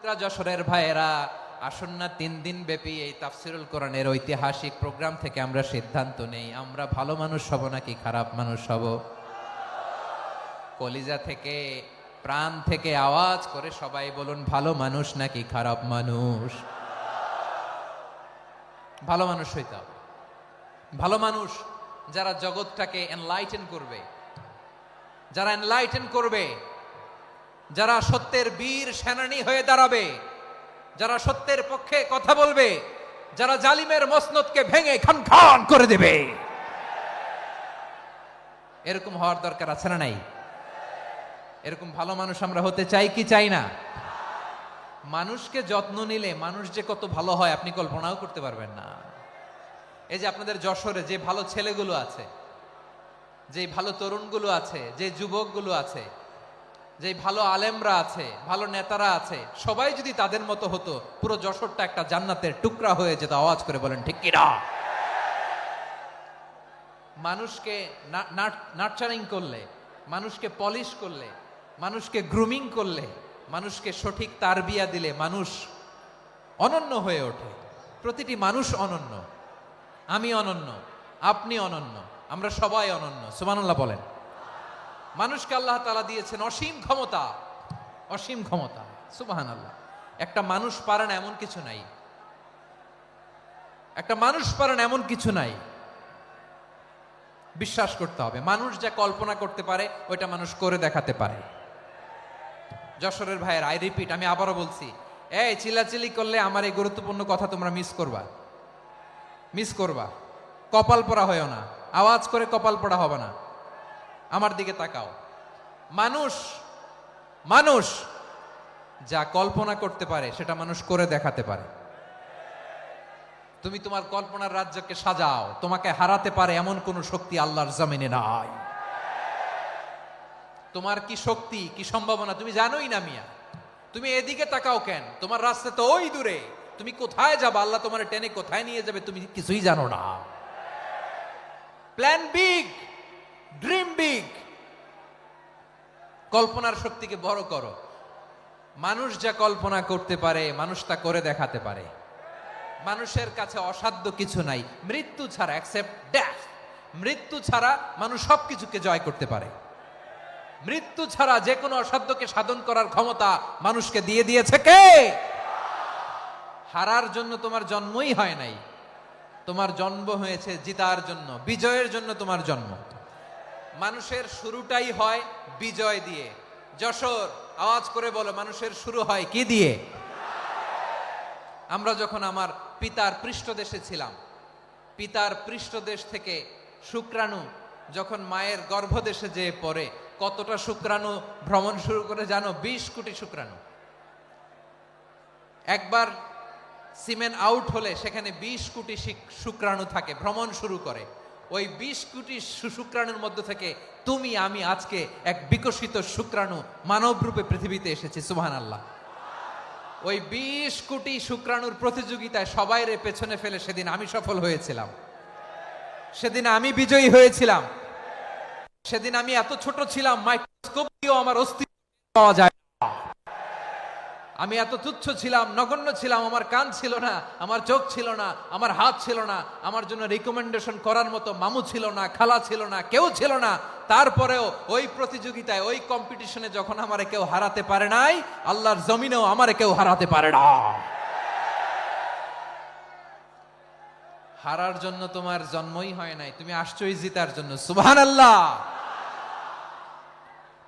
যশোরের ভাইয়েরা, আসুন না 3 দিন ব্যাপী এই তাফসিরুল কোরআনের ঐতিহাসিক প্রোগ্রাম থেকে আমরা সিদ্ধান্ত নেই আমরা ভালো মানুষ হব নাকি খারাপ মানুষ হব। কলিজা থেকে, প্রাণ থেকে আওয়াজ করে সবাই বলুন, ভালো মানুষ নাকি খারাপ মানুষ? ভালো মানুষ হইতে হবে। ভালো মানুষ যারা জগৎটাকে এনলাইটেন করবে, যারা এনলাইটেন করবে, যারা সত্যের বীর সেনানী হয়ে দাঁড়াবে, যারা সত্যের পক্ষে কথা বলবে, যারা জালিমের মসনদকে ভেঙে খান খান করে দেবে, এরকম হওয়ার দরকার আছে না নাই? এরকম ভালো মানুষ আমরা হতে চাই কি চাই না? মানুষকে যত্ন নিলে মানুষ যে কত ভালো হয় আপনি কল্পনাও করতে পারবেন না। এই যে আপনাদের যশোরে যে ভালো ছেলেগুলো আছে, যে ভালো তরুণগুলো আছে, যে যুবকগুলো আছে, যে ভালো আলেমরা আছে, ভালো নেতারা আছে, সবাই যদি তাদের মতো হতো পুরো যশোরটা একটা জান্নাতের টুকরা হয়ে যেত। আওয়াজ করে বলেন ঠিক কিনা? মানুষকে নার্চারিং করলে, মানুষকে পলিশ করলে, মানুষকে গ্রুমিং করলে, মানুষকে সঠিক তারবিয়া দিলে মানুষ অনন্য হয়ে ওঠে। প্রতিটি মানুষ অনন্য। আমি অনন্য, আপনি অনন্য, আমরা সবাই অনন্য। সুবহানাল্লাহ বলেন। মানুষকে আল্লাহ তাআলা দিয়েছেন অসীম ক্ষমতা, অসীম ক্ষমতা। সুবহানাল্লাহ। একটা মানুষ পারে না এমন কিছু নাই, একটা মানুষ পারে না এমন কিছু নাই। বিশ্বাস করতে হবে, মানুষ যা কল্পনা করতে পারে ওইটা মানুষ করে দেখাতে পারে। যশোরের ভাইয়ের, আই রিপিট, আমি আবারও বলছি, এই চিল্লাচিল্লি করলে আমার এই গুরুত্বপূর্ণ কথা তোমরা মিস করবা, মিস করবা। কপাল পোড়া হয়েও না, আওয়াজ করে কপাল পোড়া হবে না। আমার দিকে তাকাও। মানুষ, মানুষ যা কল্পনা করতে পারে সেটা মানুষ করে দেখাতে পারে। তুমি তোমার কল্পনার রাজ্যকে সাজাও, তোমাকে হারাতে পারে এমন কোন শক্তি আল্লাহর জমিনে নাই। তোমার কি শক্তি, কি সম্ভাবনা তুমি জানোই না মিয়া। তুমি এদিকে তাকাও কেন? তোমার রাস্তা তো ওই দূরে। তুমি কোথায় যাবে, আল্লাহ তোমার টেনে কোথায় নিয়ে যাবে তুমি কিছুই জানো না। Plan big, dream big. কল্পনার শক্তিকে বড় করো। মানুষ যা কল্পনা করতে পারে মানুষ তা করে দেখাতে পারে। মানুষের কাছে অসাধ্য কিছু নাই মৃত্যু ছাড়া, এক্সেপ্ট ডেথ। মৃত্যু ছাড়া মানুষ সবকিছুকে জয় করতে পারে। মৃত্যু ছাড়া যে কোনো অসাধ্যকে সাধন করার ক্ষমতা মানুষকে দিয়ে দিয়েছে কে? হারার জন্য তোমার জন্মই হয় নাই, তোমার জন্ম হয়েছে জিতার জন্য, বিজয়ের জন্য তোমার জন্ম। মানুষের শুরুটাই হয় বিজয় দিয়ে। যশোর, আওয়াজ করে বলো, মানুষের শুরু হয় কি দিয়ে? আমরা যখন আমার পিতার পৃষ্ঠদেশে ছিলাম, পিতার পৃষ্ঠদেশ থেকে শুক্রাণু যখন মায়ের গর্ভদেশে যেয়ে পড়ে, কতটা শুক্রাণু ভ্রমণ শুরু করে জানো? 20 কোটি শুক্রাণু। একবার সিমেন আউট হলে সেখানে 20 কোটি শুক্রাণু থাকে, ভ্রমণ শুরু করে। ওই 20 কোটি শুক্রাণুর মধ্যে থেকে তুমি আমি আজকে এক বিকশিত শুক্রাণু মানব রূপে পৃথিবীতে এসেছি। সুবহানাল্লাহ। ওই 20 কোটি শুক্রাণুর প্রতিযোগিতায় সবাই রে পেছনে ফেলে সেদিন আমি সফল হয়েছিলাম, সেদিন আমি বিজয়ী হয়েছিলাম। সেদিন আমি এত ছোট ছিলাম, মাইক্রোস্কোপ দিয়েও আমার অস্তিত্ব পাওয়া যায় না। আমি এত তুচ্ছ ছিলাম, নগণ্য ছিলাম। আমার কান ছিল না, আমার চোখ ছিল না, আমার হাত ছিল না, আমার জন্য রিকমেন্ডেশন করার মতো মামু ছিল না, খালা ছিল না, কেউ ছিল না। তারপরেও ওই প্রতিযোগিতায়, ওই কম্পিটিশনে যখন আমারে কেউ হারাতে পারে নাই, আল্লাহর জমিনেও আমারে কেউ হারাতে পারে না। হারার জন্য তোমার জন্মই হয় নাই, তুমি আসছোই জিতার জন্য। সুবহানাল্লাহ।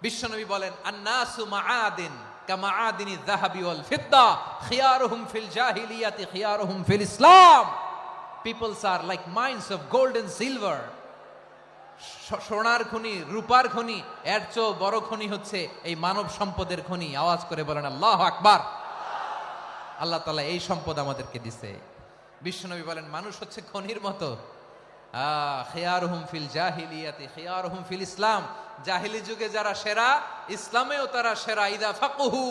বিশ্বনবী বলেন, আন্নাসু মাআদিন কামাআদিনি যাহাবি ওয়াল ফিদ্দা খিয়ারুহুম ফিল জাহিলিয়াতি খিয়ারুহুম ফিল ইসলাম। Peoples are like mines of gold and silver. সোনার খনি, রূপার খনি, এর চেয়েও বড় খনি হচ্ছে এই মানব সম্পদের খনি। আওয়াজ করে বলেন আল্লাহু আকবার। আল্লাহ তাআলা এই সম্পদ আমাদেরকে দিয়েছে। বিশ্বনবী বলেন, মানুষ হচ্ছে খনির মতো। খিয়ারুহুম ফিল জাহিলিয়াতি খিয়ারুহুম ফিল ইসলাম। জাহিলি যুগে যারা সেরা, ইসলামেও তারা সেরা। ইদা ফাকুহু,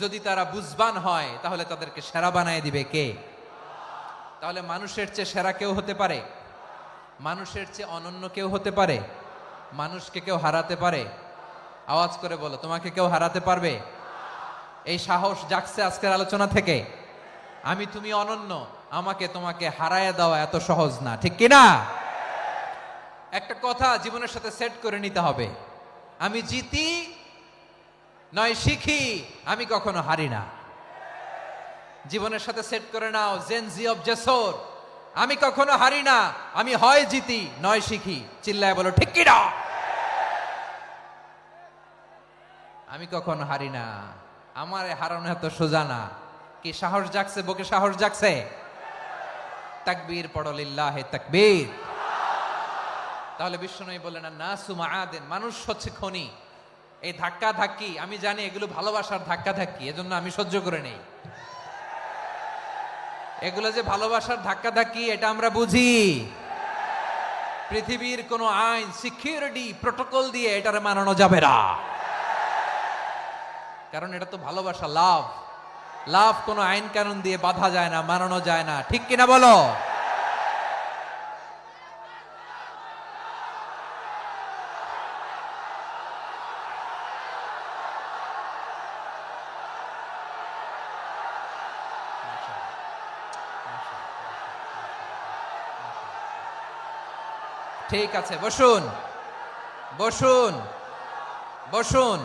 যদি তারা বুঝবান হয় তাহলে তাদেরকে সেরা বানায় দিবে কে? তাহলে মানুষের চেয়ে সেরা কেউ হতে পারে? মানুষের চেয়ে অনন্য কেউ হতে পারে? মানুষকে কেউ হারাতে পারে? আওয়াজ করে বলো, তোমাকে কেউ হারাতে পারবে? এই সাহস জাগছে আজকের আলোচনা থেকে। আমি তুমি অনন্য, আমাকে তোমাকে হারায় দেওয়া এত সহজ না, ঠিক কিনা? একটা কথা জীবনের সাথে সেট করে নিতে হবে, আমি জিতি নয় শিখি, আমি কখনো হারি না। জীবনের সাথে সেট করে নাও, জেনজি অফ জেসর, আমি কখনো হারি না, আমি হয় জিতি নয় শিখি। চিল্লায় বলো ঠিক কিনা? আমি কখনো হারি না, আমার হারানো এত সোজা না। কি সাহস জাগছে? বুকে সাহস জাগছে? তাকবীর পড়ো, লিল্লাহে তাকবীর। তাহলে বিশ্বনবী বললেন নাসু মাআদিন, মানুষ হচ্ছে খনি। এই ধাক্কা ধাক্কি আমি জানি এগুলো ভালোবাসার ধাক্কা ধাক্কি, এজন্য আমি সহ্য করে নেই। এগুলো যে ভালোবাসার ধাক্কা ধাক্কি এটা আমরা বুঝি। পৃথিবীর কোন আইন, সিকিউরিটি প্রোটোকল দিয়ে এটারে মানানো যাবে না, কারণ এটা তো ভালোবাসা, লাভ। লাভ কোনো আইন কানুন দিয়ে বাধা যায় না, মানানো যায় না, ঠিক কিনা বলো? ঠিক আছে, বসুন বসুন বসুন।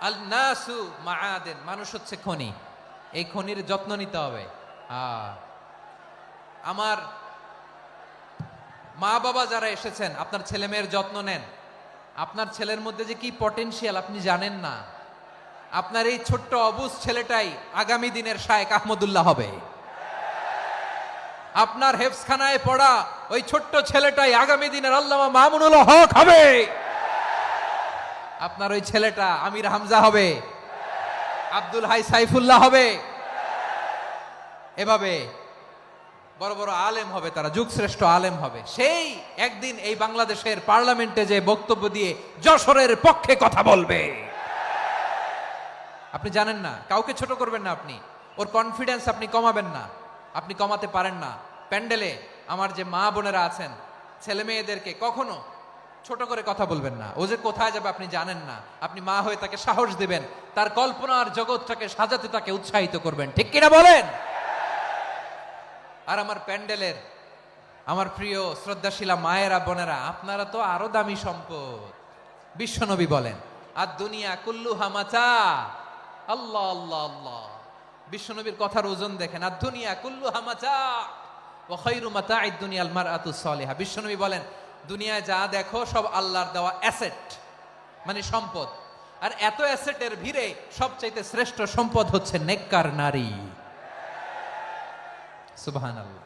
আল নাসু মাআদিন, মানুষ হচ্ছে খনি, এই খনির যত্ন নিতে হবে। আমার মা বাবা যারা এসেছেন, আপনার ছেলে মেয়ের যত্ন নেন। আপনার ছেলের মধ্যে যে কি পটেনশিয়াল আপনি জানেন না। আপনার এই ছোট্ট অবুজ ছেলেটাই আগামী দিনের শায়েখ আহমদুল্লাহ হবে। আপনার হেফজখানায় পড়া ওই ছোট্ট ছেলেটাই আগামী দিনের আল্লামা মামুনুল হক হবে। আপনার ওই ছেলেটা আমির হামজা হবে, আব্দুল হাই সাইফুল্লাহ হবে। এভাবে বড় বড় আলেম হবে, তারা যুগশ্রেষ্ঠ আলেম হবে। সেই একদিন এই বাংলাদেশের পার্লামেন্টে যে বক্তব্য দিয়ে যশোরের পক্ষে কথা বলবে। আপনি জানেন না, কাউকে ছোট করবেন না আপনি, ওর কনফিডেন্স আপনি কমাবেন না, আপনি কমাতে পারেন না। প্যান্ডেলে আমার যে মা বোনেরা আছেন, ছেলে মেয়েদেরকে কখনো ছোট করে কথা বলবেন না। ও যে কোথায় যাবে আপনি জানেন না, আপনি মা হয়ে তাকে সাহস দিবেন, তার কল্পনার জগৎটাকে সাজাতে তাকে উৎসাহিত করবেন, ঠিক কিনা বলেন? আর আমার প্যান্ডেলের আমার প্রিয় শ্রদ্ধাশীলা মায়েরা বোনেরা, আপনারা তো আরো দামি সম্পদ। বিশ্বনবী বলেন আর দুনিয়া কুল্লুহা মাতা। আল্লাহ আল্লাহ আল্লাহ, বিশ্বনবীর কথার ওজন দেখেন। আর দুনিয়া কুল্লুহা মাতা ওয়া খায়রু মাতা'আদ দুনিয়াল মারআতুস সালিহা। বিশ্বনবী বলেন দুনিয়ায় যা দেখো সব আল্লাহর দেওয়া অ্যাসেট, মানে সম্পদ। আর এত অ্যাসেটের ভিড়ে সবচাইতে শ্রেষ্ঠ সম্পদ হচ্ছে নেককার নারী। সুবহানাল্লাহ।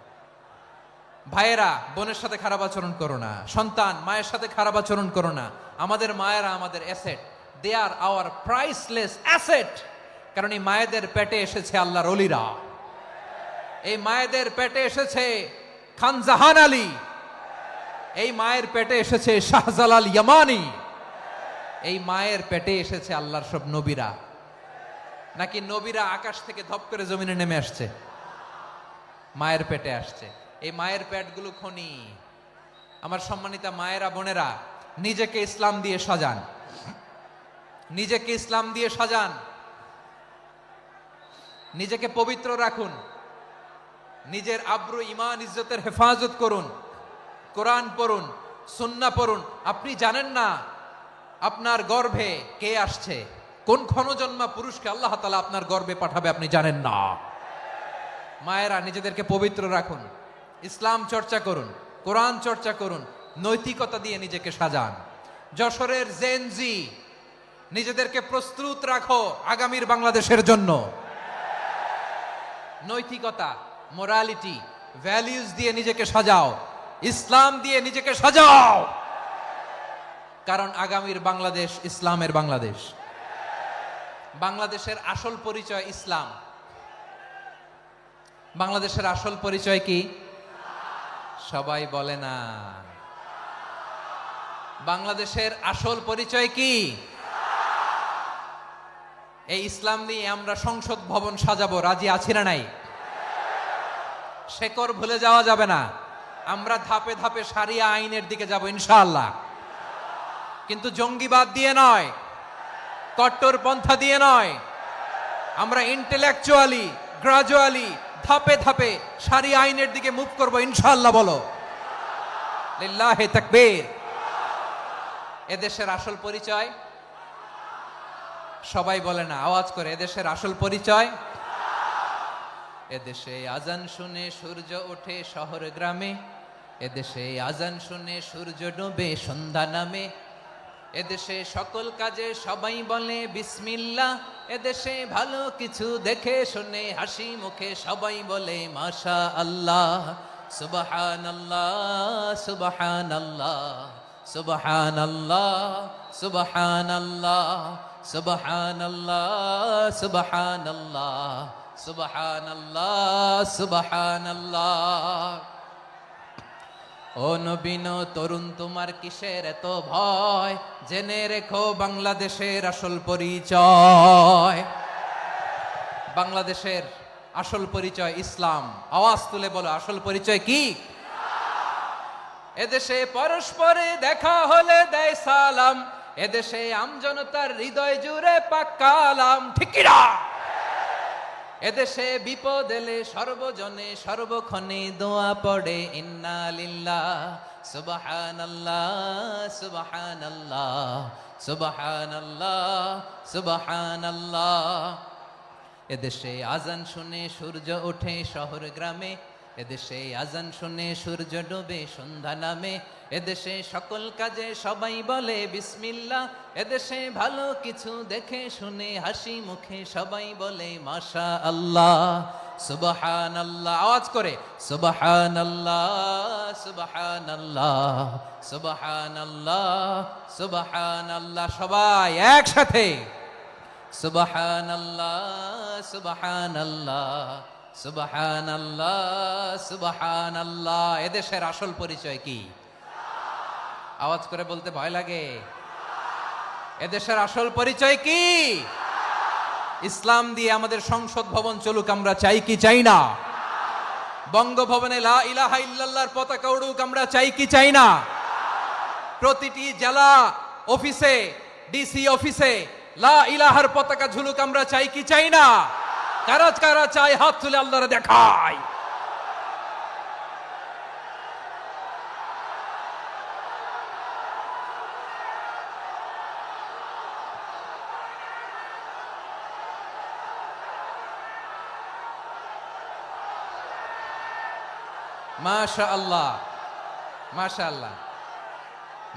ভাইয়েরা বোনের সাথে খারাপ আচরণ করো না, সন্তান মায়ের সাথে খারাপ আচরণ করো না। আমাদের মায়েরা আমাদের asset, they are our priceless asset. কারণ এই মায়েদের পেটে এসেছে আল্লাহর ওলিরা, এই মায়েদের পেটে এসেছে খান জাহান আলী, এই মায়ের পেটে এসেছে শাহজালাল ইয়ামানি, এই মায়ের পেটে এসেছে আল্লাহর সব নবীরা। নাকি নবীরা আকাশ থেকে ধপ করে জমিনে নেমে আসছে? মায়ের পেটে আসছে। এই মায়ের পেটগুলো খনি। আমার সম্মানিতা মায়েরা বোনেরা, নিজেকে ইসলাম দিয়ে সাজান, নিজেকে ইসলাম দিয়ে সাজান, নিজেকে পবিত্র রাখুন, নিজের আব্রু ইমান ইজ্জতের হেফাজত করুন, কোরআন পড়ুন, সুন্নাহ পড়ুন। আপনি জানেন না আপনার গর্ভে কে আসছে, কোন ক্ষণজন্মা পুরুষকে আল্লাহ তাআলা আপনার গর্ভে পাঠাবে আপনি জানেন না। মায়েরা নিজেদেরকে পবিত্র রাখুন, ইসলাম চর্চা করুন, কোরআন চর্চা করুন, নৈতিকতা দিয়ে নিজেকে সাজান। যশোরের জেনজি, নিজেদেরকে প্রস্তুত রাখো আগামীর বাংলাদেশের জন্য। নৈতিকতা, মোরালিটি, ভ্যালিউজ দিয়ে নিজেকে সাজাও, ইসলাম দিয়ে নিজেকে সাজাও। কারণ আগামীর বাংলাদেশ ইসলামের বাংলাদেশ। বাংলাদেশের আসল পরিচয় ইসলাম। বাংলাদেশের আসল পরিচয় কি? সবাই বলে না। বাংলাদেশের আসল পরিচয় কি? এই ইসলাম নিয়ে আমরা সংসদ ভবন সাজাবো, রাজি আছি না নাই? শেকড় ভুলে যাওয়া যাবে না। আমরা ধাপে ধাপে শারিয়া আইনের দিকে যাব ইনশাআল্লাহ, কিন্তু জঙ্গিবাদ দিয়ে নয়, কট্টর পন্থা দিয়ে নয়, আমরা ইন্টেলেকচুয়ালি গ্রাজুয়ালি ধাপে ধাপে শারিয়া আইনের দিকে মুভ করব ইনশাআল্লাহ। বলো লিল্লাহি তাকবীর। এদেশের আসল পরিচয় সবাই বলে না, আওয়াজ করে, এদেশের আসল পরিচয়। এদেশে আজান শুনে সূর্য ওঠে শহর গ্রামে, এদেশে আজান শুনে সূর্য ডোবে সন্ধ্যা নামে, এদেশে সকল কাজে সবাই বলে বিসমিল্লাহ, এদেশে ভালো কিছু দেখে শুনে হাসি মুখে সবাই বলে মাশা আল্লাহ। সুবহানাল্লাহ সুবহানাল্লাহ সুবহানাল্লাহ সুবহানাল্লাহ সুবহানাল্লাহ সুবহানাল্লাহ সুবহানাল্লাহ সুবহানাল্লাহ। ও নবীন তরুণ তোমার কিসের এত ভয়, জেনে রেখো বাংলাদেশের আসল পরিচয়। বাংলাদেশের আসল পরিচয় ইসলাম। আওয়াজ তুলে বলো, আসল পরিচয় কি? এদেশে পরস্পরে দেখা হলে দেয় সালাম, এদেশে আমজনতার হৃদয় জুড়ে পাক্কালাম, ঠিক কি না? এদেশে বিপদ এলে সর্বজনে সর্বক্ষণে দোয়া পড়ে ইন্না লিল্লাহ সুবহানাল্লাহ সুবহানাল্লাহ সুবহানাল্লাহ সুবহানাল্লাহ। এদেশে আজান শুনে সূর্য ওঠে শহর গ্রামে, এদেশে আজান শুনে সূর্য ডোবে সন্ধ্যা নামে, এদেশে সকল কাজে সবাই বলে বিসমিল্লাহ, এদেশে ভালো কিছু দেখে শুনে হাসি মুখে সবাই বলে মাশা আল্লাহ। সুবহানাল্লাহ, আওয়াজ করে সুবহানাল্লাহ সুবহানাল্লাহ সুবহানাল্লাহ সুবহানাল্লাহ। সবাই একসাথে সুবহানাল্লাহ সুবহানাল্লাহ সুবহানাল্লাহ সুবহানাল্লাহ। এদেশের আসল পরিচয় কি? আওয়াজ করে বলতে ভয় লাগে। এদেশের আসল পরিচয় কি? ইসলাম দিয়ে আমাদের সংসদ ভবন চলুক, আমরা চাই কি চাই না? বঙ্গভবনে লা ইলাহা ইল্লাল্লাহর পতাকা উড়ুক, আমরা চাই কি চাই না? প্রতিটি জেলা অফিসে, ডিসি অফিসে লা ইলাহার পতাকা ঝুলুক, আমরা চাই কি চাই না? কারা কারা চাই হাত তুলে আল্লাহরে দেখায়। মাশাআল্লাহ মাশাআল্লাহ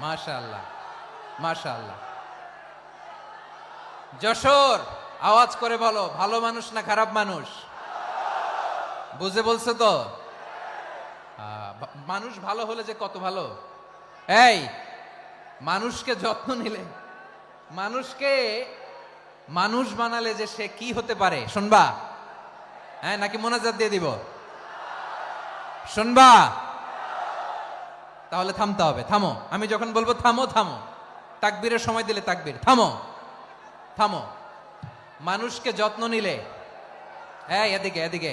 মাশাআল্লাহ মাশাআল্লাহ। যশোর, আওয়াজ করে বলো, ভালো মানুষ না খারাপ মানুষ? বুঝে বলছো তো? মানুষ ভালো হলে যে কত ভালো। এই মানুষকে যত্ন নিলে, মানুষকে মানুষ বানালে যে সে কি হতে পারে শুনবা? হ্যাঁ, নাকি মোনাজাত দিয়ে দিব? শুনবা? তাহলে থামতে হবে। থামো, আমি যখন বলবো থামো থামো, তাকবীরের সময় দিলে তাকবীর, থামো থামো। মানুষকে যত্ন নিলে, হ্যাঁ এদিকে এদিকে,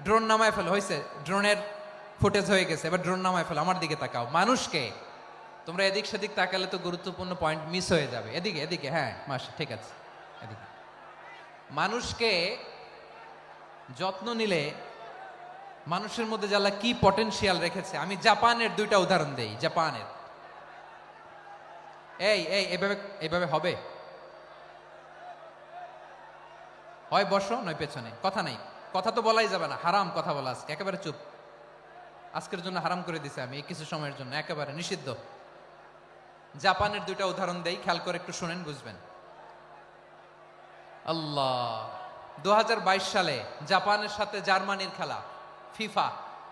ড্রোন নামায় ফেল, হয়েছে, ড্রোনের ফুটেজ হয়ে গেছে, এবার ড্রোন নামায় ফেল, আমার দিকে তাকাও। মানুষকে, তোমরা এদিক সেদিক তাকালে তো গুরুত্বপূর্ণ পয়েন্ট মিস হয়ে যাবে। এদিকে এদিকে, হ্যাঁ মাস ঠিক আছে, এদিকে। মানুষকে যত্ন নিলে মানুষের মধ্যে যারা কি পটেনশিয়াল রেখেছে, আমি জাপানের দুইটা উদাহরণ দেই। জাপানের, এই এই এভাবে এভাবে হবে, হয় বসো নয় পেছনে, কথা নাই, কথা তো বলাই যাবে না, হারাম কথা বলা আজকে, একেবারে চুপ। আজকের জন্য হারাম করে দিছে আমি, এই কিছু সময়ের জন্য একেবারে নিষিদ্ধ। জাপানের দুইটা উদাহরণ দেই, খেয়াল করে একটু শুনেন, বুঝবেন। আল্লাহ, 2022 সালে জাপানের সাথে জার্মানির খেলা, ফিফা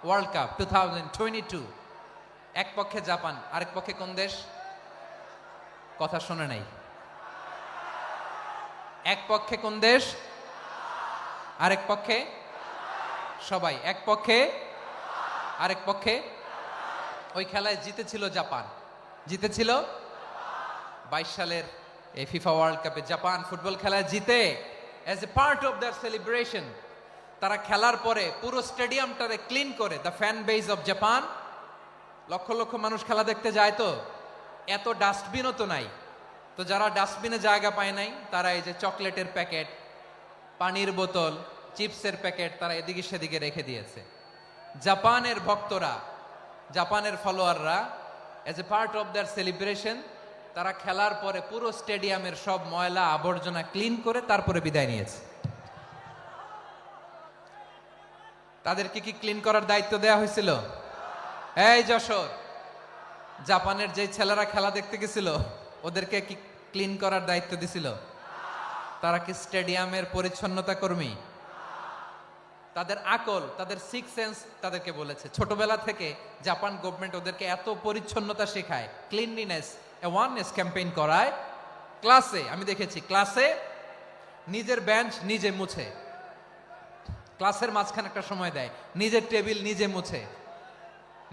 ওয়ার্ল্ড কাপ 2022। এক পক্ষে জাপান, আরেক পক্ষে কোন দেশ? কথা শুনে নাই। এক পক্ষে কোন দেশ? আরেক পক্ষে সবাই, এক পক্ষে আরেক পক্ষে। ওই খেলায় জিতেছিল জাপান, জিতেছিল 22 সালের এই ফিফা ওয়ার্ল্ড কাপে জাপান ফুটবল খেলায় জিতে, as a part of their celebration তারা খেলার পরে পুরো স্টেডিয়ামটারে ক্লিন করে, the fan base of Japan. লক্ষ লক্ষ মানুষ খেলা দেখতে যায়, তো এত ডাস্টবিনও তো নাই, তো যারা ডাস্টবিনে জায়গা পায় নাই তারা এই যে চকলেটের প্যাকেট, পানির বোতল, চিপসের প্যাকেট তারা এদিকে সেদিকে রেখে দিয়েছে। জাপানের ভক্তরা, জাপানের ফলোয়াররা as a part of their celebration তারা খেলার পরে পুরো স্টেডিয়ামের সব ময়লা আবর্জনা ক্লিন করে তারপরে বিদায় নিয়েছে। তাদেরকে কি ক্লিন করার দায়িত্ব দেয়া হয়েছিল? এই যশোর, জাপানের যে ছেলেরা খেলা দেখতে গেছিল ওদেরকে কি ক্লিন করার দায়িত্ব দিছিল? তারা কি স্টেডিয়ামের পরিচ্ছন্নতা কর্মী? তাদের আকল, তাদের সিক্স সেন্স তাদেরকে বলেছে। ছোটবেলা থেকে জাপান গভর্নমেন্ট ওদেরকে এত পরিচ্ছন্নতা শেখায়, ক্লিনলিনেস অ্যাওয়ারনেস ক্যাম্পেইন করায়। ক্লাসে আমি দেখেছি, ক্লাসে নিজের বেঞ্চ নিজে মুছে, ক্লাসের মাঝখানে একটা সময় দেয়, নিজের টেবিল নিজে মুছে,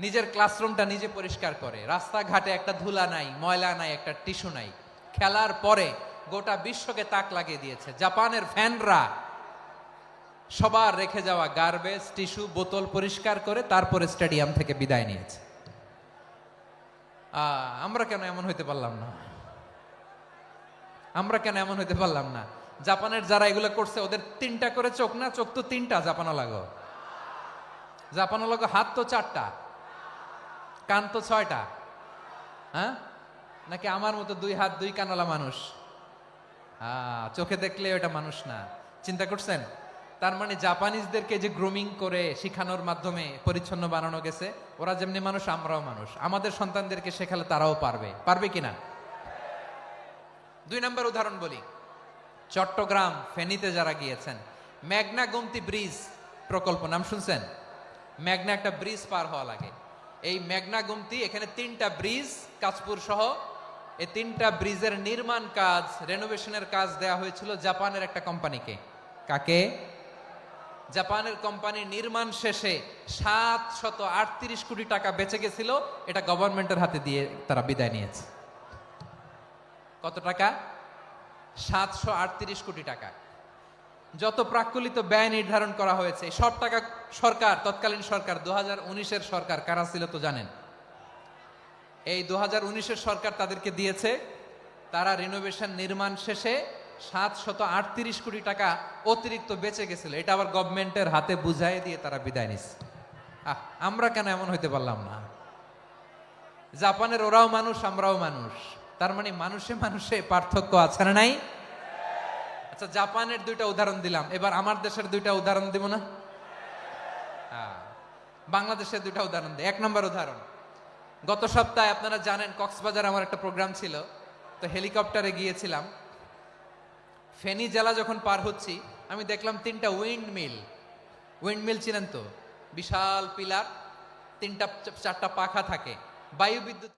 নিজের ক্লাসরুমটা নিজে পরিষ্কার করে। রাস্তাঘাটে একটা ধুলা নাই, ময়লা নাই, একটা টিস্যু নাই। খেলার পরে গোটা বিশ্বকে তাক লাগিয়ে দিয়েছে। জাপানের ফ্যানরা সবার রেখে যাওয়া গার্বেজ, টিস্যু, বোতল পরিষ্কার করে তারপরে স্টেডিয়াম থেকে বিদায় নিয়েছে। আমরা কেন এমন হইতে পারলাম না? আমরা কেন এমন হইতে পারলাম না? জাপানের যারা এগুলো করছে ওদের তিনটা করে চোখ না? চোখ তো তিনটা জাপানো লাগো, জাপানো লাগো। হাত তো চারটা, কান তো ছয়টা। হ্যাঁ, নাকি আমার মতো দুই হাত দুই কানওয়ালা মানুষ? চোখে দেখলে ওটা মানুষ না। চিন্তা করছেন? তার মানে জাপানিজদেরকে যে গ্রুমিং করে শিখানোর মাধ্যমে পরিচ্ছন্ন বানানো গেছে, ওরা যেমনি মানুষ আমরাও মানুষ। আমাদের সন্তানদেরকে শেখালে তারাও পারবে। পারবে কিনা? 2 নম্বর উদাহরণ বলি। চট্টগ্রাম ফেনীতে যারা গিয়েছেন, মেঘনা গোমতী ব্রিজ প্রকল্প নাম শুনছেন? মেঘনা একটা ব্রিজ পার হওয়া লাগে। এই মেঘনা গোমতী, এখানে 3টা ব্রিজ কাঁচপুর সহ, এই 3টা ব্রিজের নির্মাণ কাজ, রেনোভেশনের কাজ দেয়া হয়েছিল জাপানের একটা কোম্পানিকে। কাকে? জাপানের কোম্পানি। নির্মাণ শেষে 738 কোটি টাকা বেঁচে গেছিল, এটা গভর্নমেন্টের হাতে দিয়ে তারা বিদায় নিয়েছে। কত টাকা? 738 কোটি টাকা। যত প্রাক্কলিত ব্যয় নির্ধারণ করা হয়েছে সব টাকা সরকার, তৎকালীন সরকার 2019-এর সরকার, কারা ছিল তো জানেন? এই 2019-এর সরকার তাদেরকে দিয়েছে। তারা রিনোভেশন নির্মাণ শেষে 738 কোটি টাকা অতিরিক্ত বেঁচে গেছিল, এটা আবার গভর্নমেন্টের হাতে বুঝাই দিয়ে তারা বিদায় নিচ্ছে। আমরা কেন এমন হইতে পারলাম না? জাপানের ওরাও মানুষ, আমরাও মানুষ। তার মানে মানুষে মানুষে পার্থক্য আছে না নাই? আচ্ছা, জাপানের 2টা উদাহরণ দিলাম, এবার আমার দেশের 2টা উদাহরণ দিব না? বাংলাদেশের 2টা উদাহরণ দিই। 1 নম্বর উদাহরণ, গত সপ্তাহে আপনারা জানেন কক্সবাজার আমার একটা প্রোগ্রাম ছিল, তো হেলিকপ্টারে গিয়েছিলাম। ফেনী জেলা যখন পার হচ্ছি আমি দেখলাম 3টা উইন্ডমিল। উইন্ডমিল চিনেন তো? বিশাল পিলার, 3টা 4টা পাখা থাকে, বায়ু বিদ্যুৎ